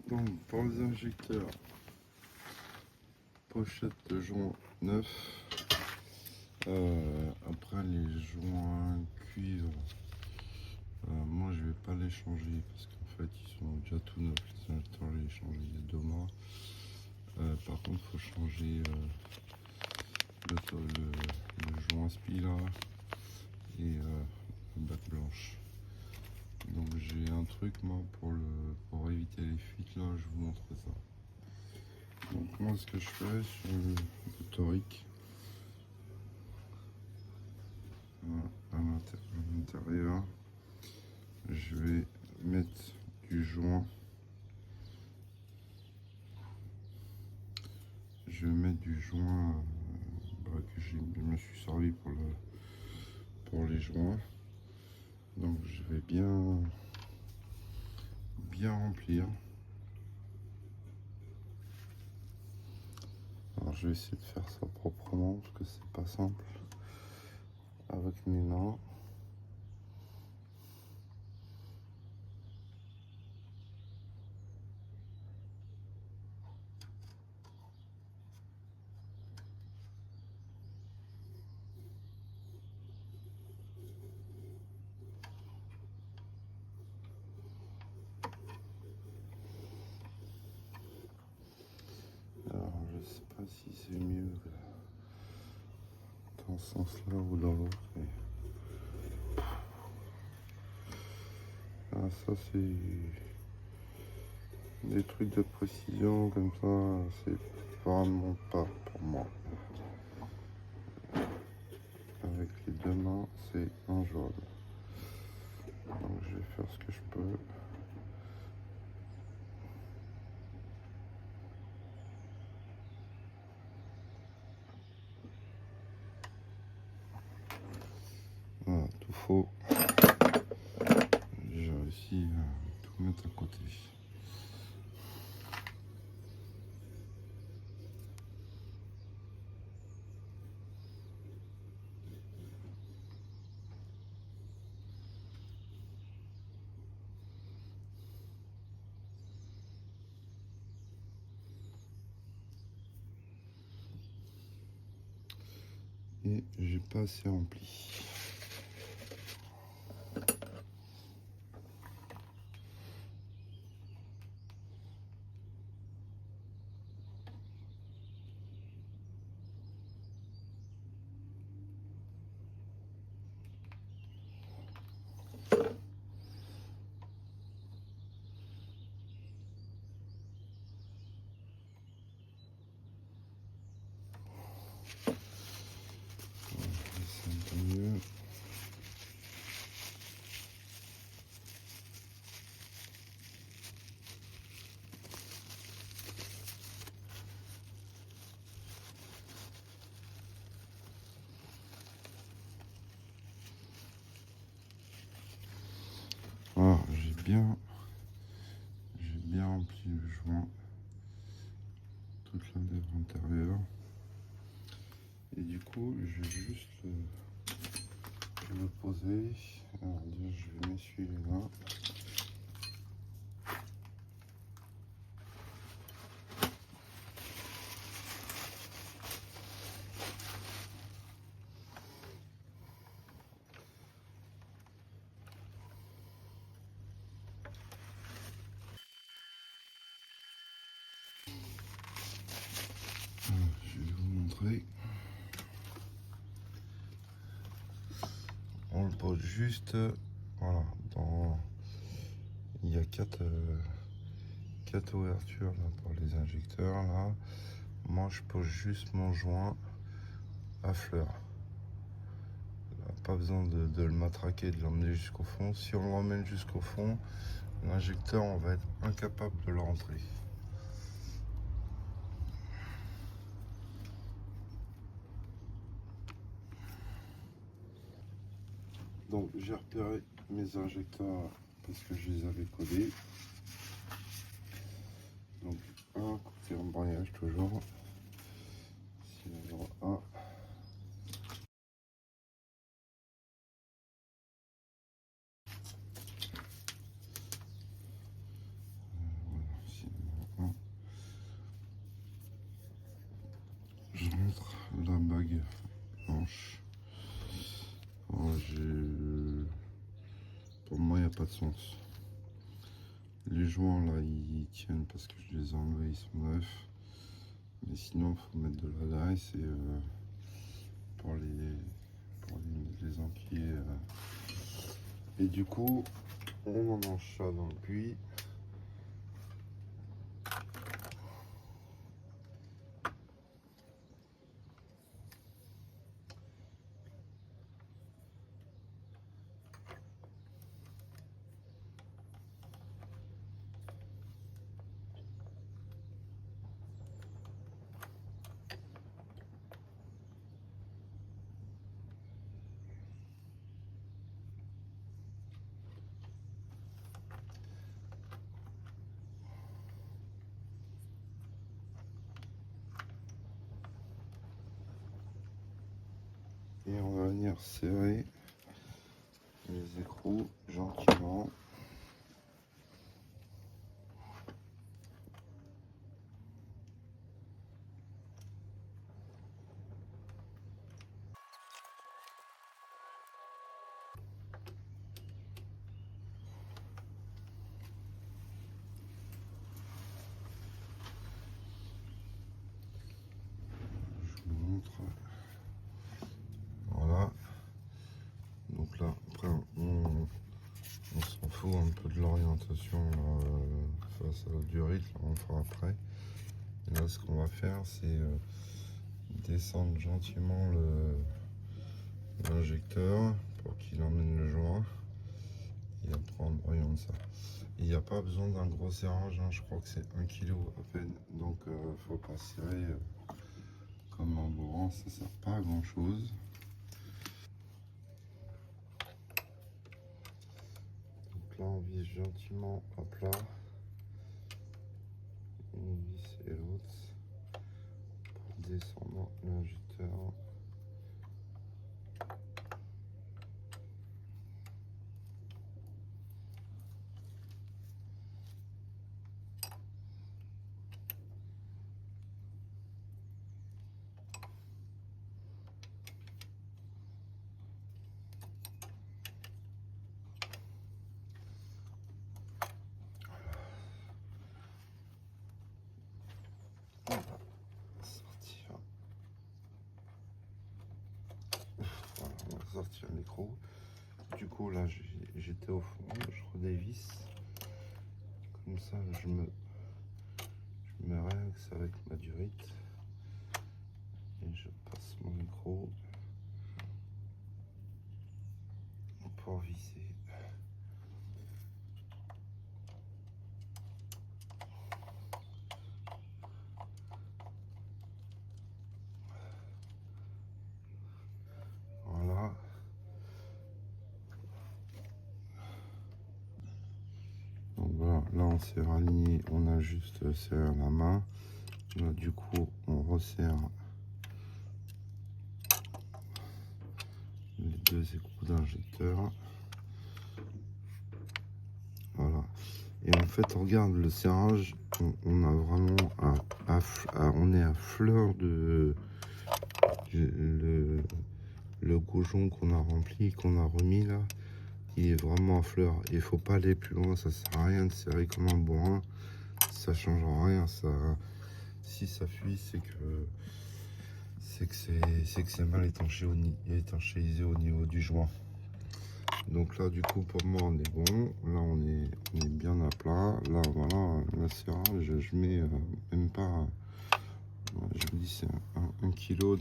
Donc pour les injecteurs, pochette de joint neuf. Après les joints cuivre, moi je vais pas les changer parce qu'en fait ils sont déjà tout neufs. Les injecteurs je les ai changés il y a 2 mois. Par contre il faut changer le joint spi là et la batte blanche. Donc j'ai un truc moi pour éviter les fuites là, je vous montre ça. Donc moi ce que je fais sur le torique, à l'intérieur, je vais mettre du joint. Je vais mettre du joint que je me suis servi pour les joints. Donc je vais bien remplir. Alors je vais essayer de faire ça proprement parce que c'est pas simple avec mes mains. Alors je sais pas si c'est mieux dans ce sens-là ou dans l'autre. Ah, ça c'est des trucs de précision comme ça, c'est vraiment pas pour moi. Avec les 2 mains, c'est injouable. Donc je vais faire ce que je peux. Voilà, tout faux. J'ai réussi à tout mettre à côté. Et j'ai pas assez rempli. C'est un peu mieux. Voilà, j'ai bien rempli le joint, toute la lèvre intérieure. Et du coup, je vais juste le poser. Alors déjà, je vais m'essuyer les mains. Je vais vous montrer. On le pose juste, voilà, il y a 4 ouvertures là, pour les injecteurs là. Moi je pose juste mon joint à fleur. Pas besoin de le matraquer, de l'emmener jusqu'au fond. Si on l'emmène jusqu'au fond, l'injecteur on va être incapable de le rentrer. Donc j'ai repéré mes injecteurs parce que je les avais codés. Donc un côté embrayage toujours. Ici numéro 1. Voilà, ici je montre la bague blanche. Alors, pour moi, il n'y a pas de sens. Les joints là, ils tiennent parce que je les ai enlevés, ils sont neufs. Mais sinon, il faut mettre de la graisse et pour les enquiller. Et du coup, on en mange ça dans le puits. Et on va venir serrer les écrous gentiment. Je vous montre. Voilà. Donc là, après, on s'en fout un peu de l'orientation face du rythme, on fera après. Et là, ce qu'on va faire, c'est descendre gentiment l'injecteur pour qu'il emmène le joint. Et après, on oriente ça. Il n'y a pas besoin d'un gros serrage, hein, je crois que c'est 1 kg à peine. Donc, faut pas serrer comme un bourrin, ça sert pas à grand chose. Donc là, on vise gentiment à plat. Une vis et l'autre pour descendre l'injecteur. On va sortir. Voilà, on va sortir le micro. Du coup, là, j'étais au fond, je redévisse. Comme ça, je me relaxe avec ma durite. Et je passe mon micro pour visser. Voilà. Donc voilà, là on s'est raligné, on a juste serré la main. Là, du coup, on resserre les deux écrous d'injecteur. Voilà. Et en fait, regarde le serrage, on a vraiment on est à fleur de le goujon qu'on a rempli, qu'on a remis là. Il est vraiment à fleur. Il faut pas aller plus loin, ça sert à rien de serrer comme un bourrin. Ça change rien. Ça, si ça fuit, c'est que c'est mal étanchéisé au niveau du joint. Donc là, du coup, pour moi, on est bon. Là, on est bien à plat. Là, voilà, la serrage, je mets même pas. Je vous dis, c'est 1 kg.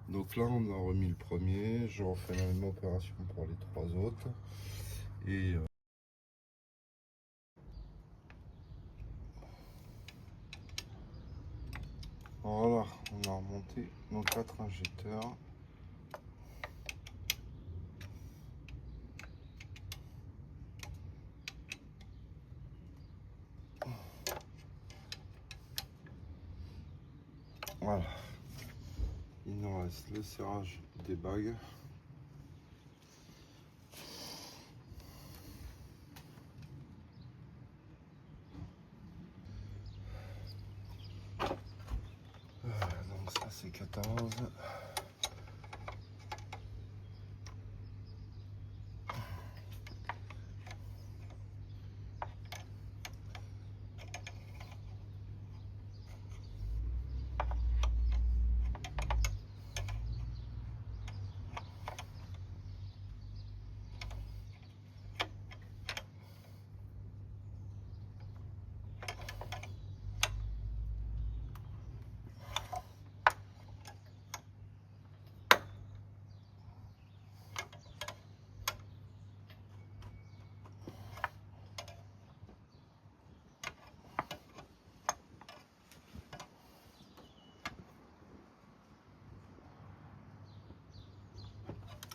Donc là, on a remis le premier. Je refais la même opération pour les 3 autres. Et voilà, on a remonté nos 4 injecteurs. Voilà. Il nous reste le serrage des bagues. 14.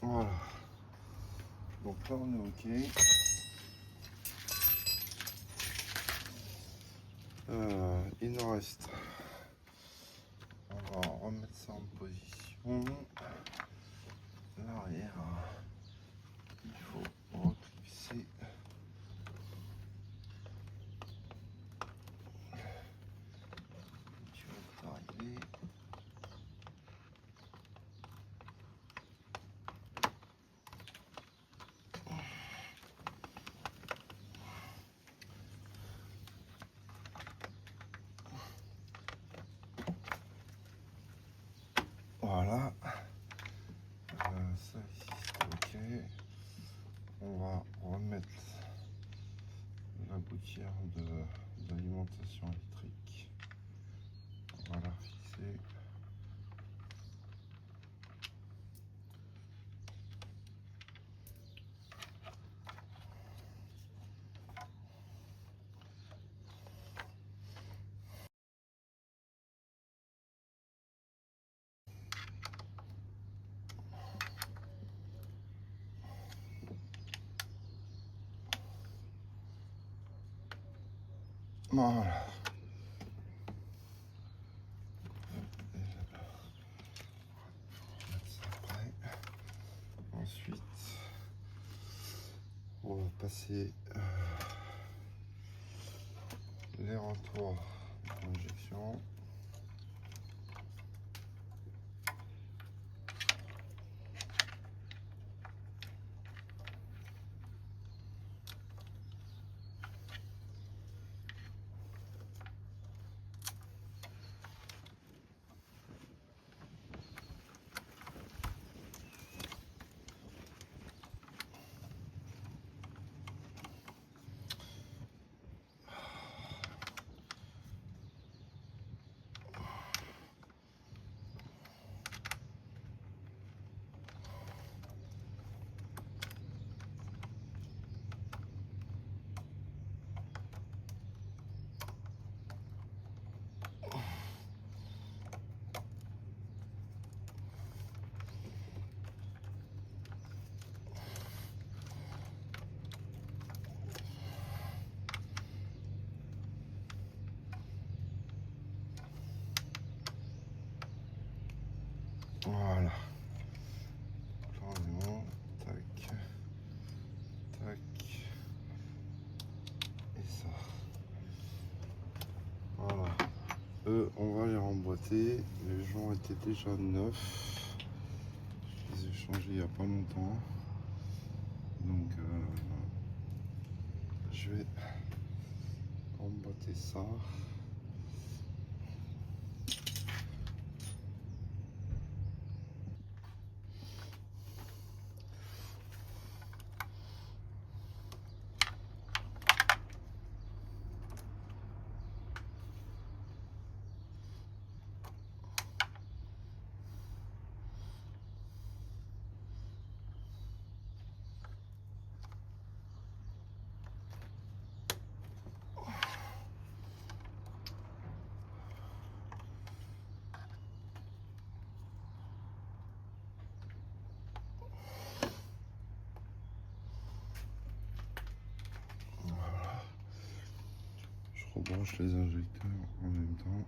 Voilà. Donc là on est ok. Il nous reste. On va remettre ça en position. L'arrière. Il faut reclisser. Tu vas arriver. Voilà. Ça ici c'est ok. On va remettre la gouttière d'alimentation électrique. On va la fixer. Voilà. Ensuite, on va passer les retours d'injection. Voilà. Là on est bon. Tac. Tac. Et ça. Voilà. Eux, on va les remboîter. Les joints étaient déjà neufs. Je les ai changés il n'y a pas longtemps. Donc, je vais emboîter ça. Je rebranche les injecteurs en même temps.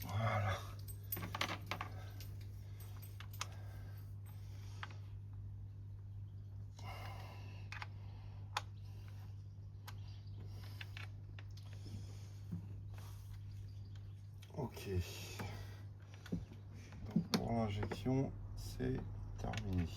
Voilà. Ok. Donc pour l'injection, c'est terminé.